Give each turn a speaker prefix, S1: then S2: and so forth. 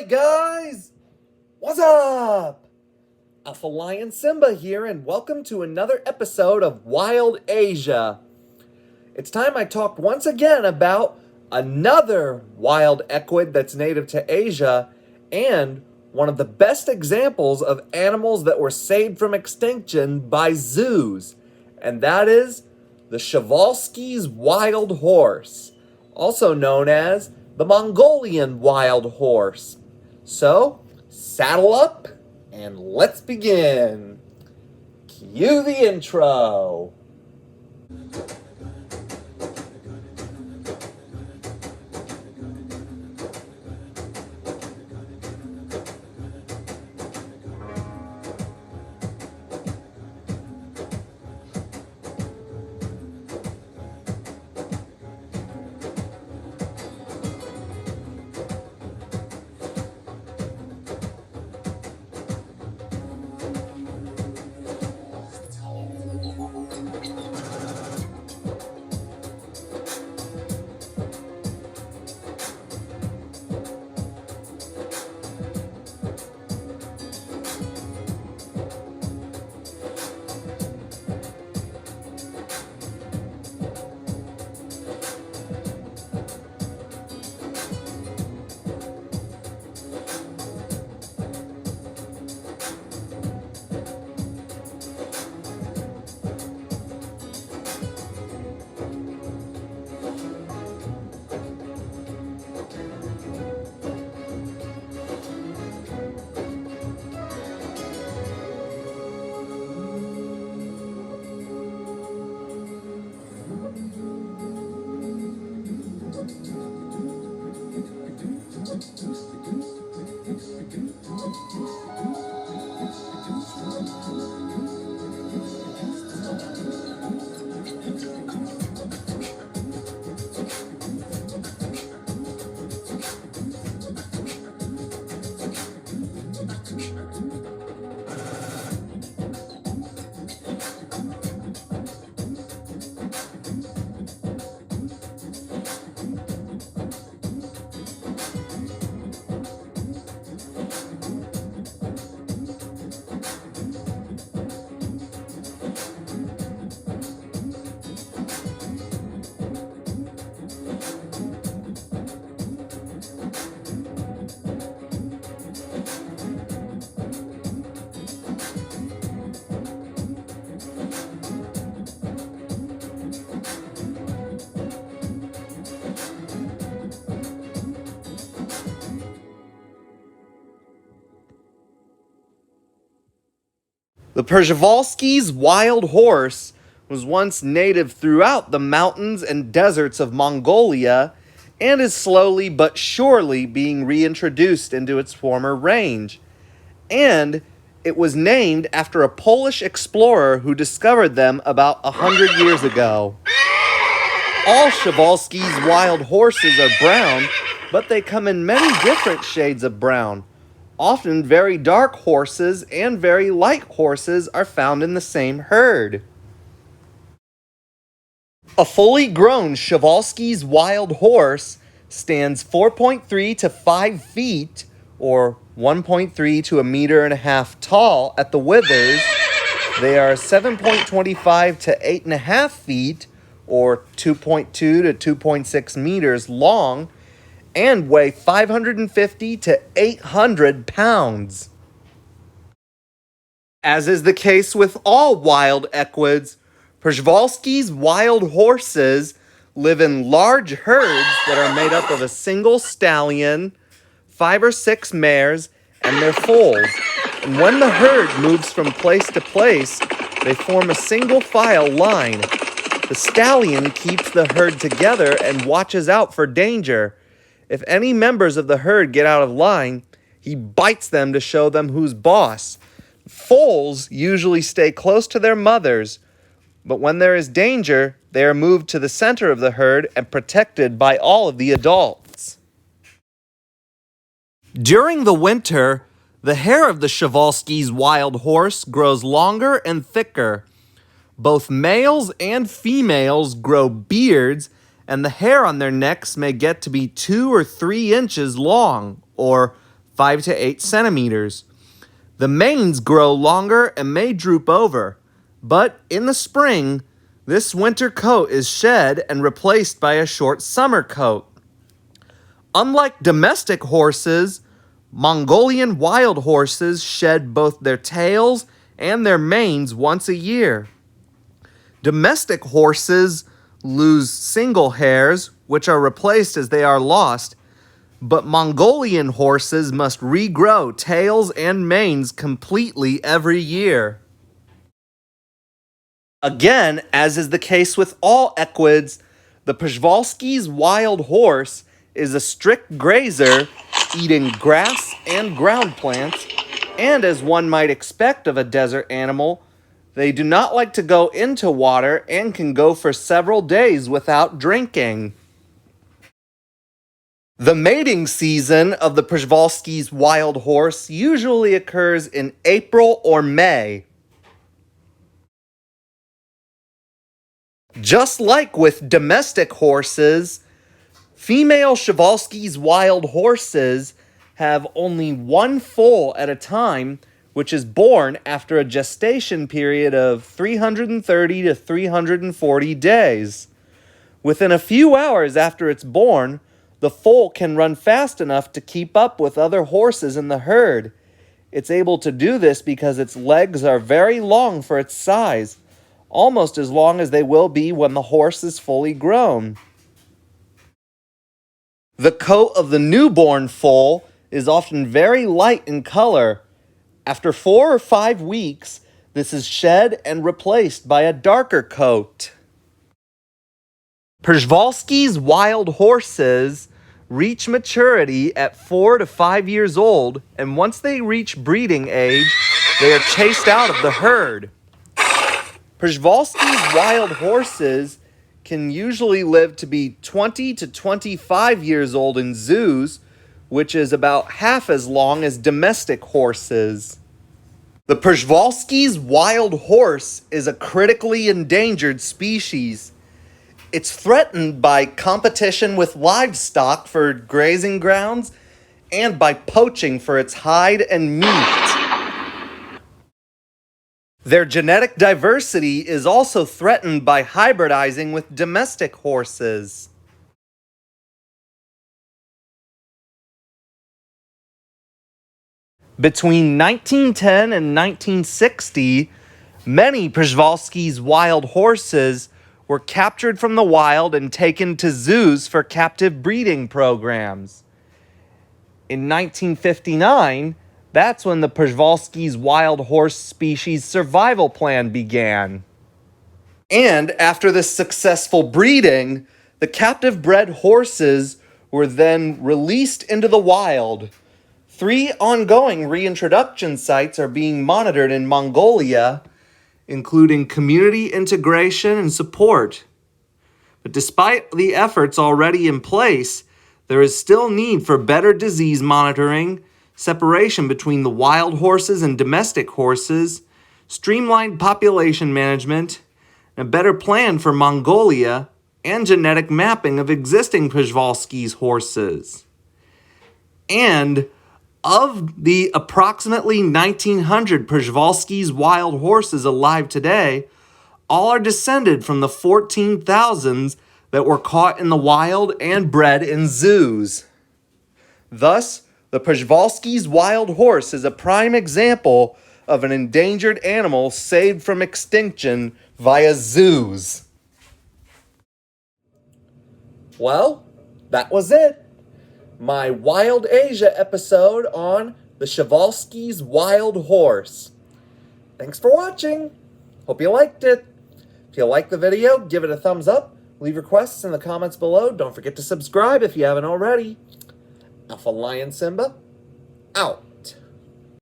S1: Hey guys! What's up? Alpha Lion Simba here, and welcome to another episode of Wild Asia. It's time I talked once again about another wild equid that's native to Asia and one of the best examples of animals that were saved from extinction by zoos, and that is the Przewalski's wild horse, also known as the Mongolian wild horse. So, saddle up and let's begin. Cue the intro. The Przewalski's wild horse was once native throughout the mountains and deserts of Mongolia and is slowly but surely being reintroduced into its former range. And it was named after a Polish explorer who discovered them about 100 years ago. All Przewalski's wild horses are brown, but they come in many different shades of brown. Often very dark horses and very light horses are found in the same herd. A fully grown Przewalski's wild horse stands 4.3 to 5 feet, or 1.3 to a meter and a half tall at the withers. They are 7.25 to 8.5 feet, or 2.2 to 2.6 meters long, and weigh 550 to 800 pounds. As is the case with all wild equids, Przewalski's wild horses live in large herds that are made up of a single stallion, 5 or 6 mares, and their foals. And when the herd moves from place to place, they form a single file line. The stallion keeps the herd together and watches out for danger. If any members of the herd get out of line, he bites them to show them who's boss. Foals usually stay close to their mothers, but when there is danger, they are moved to the center of the herd and protected by all of the adults. During the winter, the hair of the Przewalski's wild horse grows longer and thicker. Both males and females grow beards, and the hair on their necks may get to be 2 or 3 inches long, or 5 to 8 centimeters. The manes grow longer and may droop over, but in the spring, this winter coat is shed and replaced by a short summer coat. Unlike domestic horses, Mongolian wild horses shed both their tails and their manes once a year. Domestic horses lose single hairs, which are replaced as they are lost, but Mongolian horses must regrow tails and manes completely every year. Again, as is the case with all equids, the Przewalski's wild horse is a strict grazer, eating grass and ground plants, and as one might expect of a desert animal, they do not like to go into water and can go for several days without drinking. The mating season of the Przewalski's wild horse usually occurs in April or May. Just like with domestic horses, female Przewalski's wild horses have only one foal at a time, which is born after a gestation period of 330 to 340 days. Within a few hours after it's born, the foal can run fast enough to keep up with other horses in the herd. It's able to do this because its legs are very long for its size, almost as long as they will be when the horse is fully grown. The coat of the newborn foal is often very light in color. After 4 or 5 weeks, this is shed and replaced by a darker coat. Przewalski's wild horses reach maturity at 4 to 5 years old, and once they reach breeding age, they are chased out of the herd. Przewalski's wild horses can usually live to be 20 to 25 years old in zoos, which is about half as long as domestic horses. The Przewalski's wild horse is a critically endangered species. It's threatened by competition with livestock for grazing grounds and by poaching for its hide and meat. Their genetic diversity is also threatened by hybridizing with domestic horses. Between 1910 and 1960, many Przewalski's wild horses were captured from the wild and taken to zoos for captive breeding programs. In 1959, that's when the Przewalski's wild horse species survival plan began. And after this successful breeding, the captive bred horses were then released into the wild. 3 ongoing reintroduction sites are being monitored in Mongolia, including community integration and support. But despite the efforts already in place, there is still need for better disease monitoring, separation between the wild horses and domestic horses, streamlined population management, a better plan for Mongolia, and genetic mapping of existing Przewalski's horses. And of the approximately 1,900 Przewalski's wild horses alive today, all are descended from the 14,000s that were caught in the wild and bred in zoos. Thus, the Przewalski's wild horse is a prime example of an endangered animal saved from extinction via zoos. Well, that was it. My Wild Asia episode on the Przewalski's wild horse. Thanks for watching. Hope you liked it. If you liked the video, give it a thumbs up. Leave requests in the comments below. Don't forget to subscribe if you haven't already. Alpha Lion Simba, out.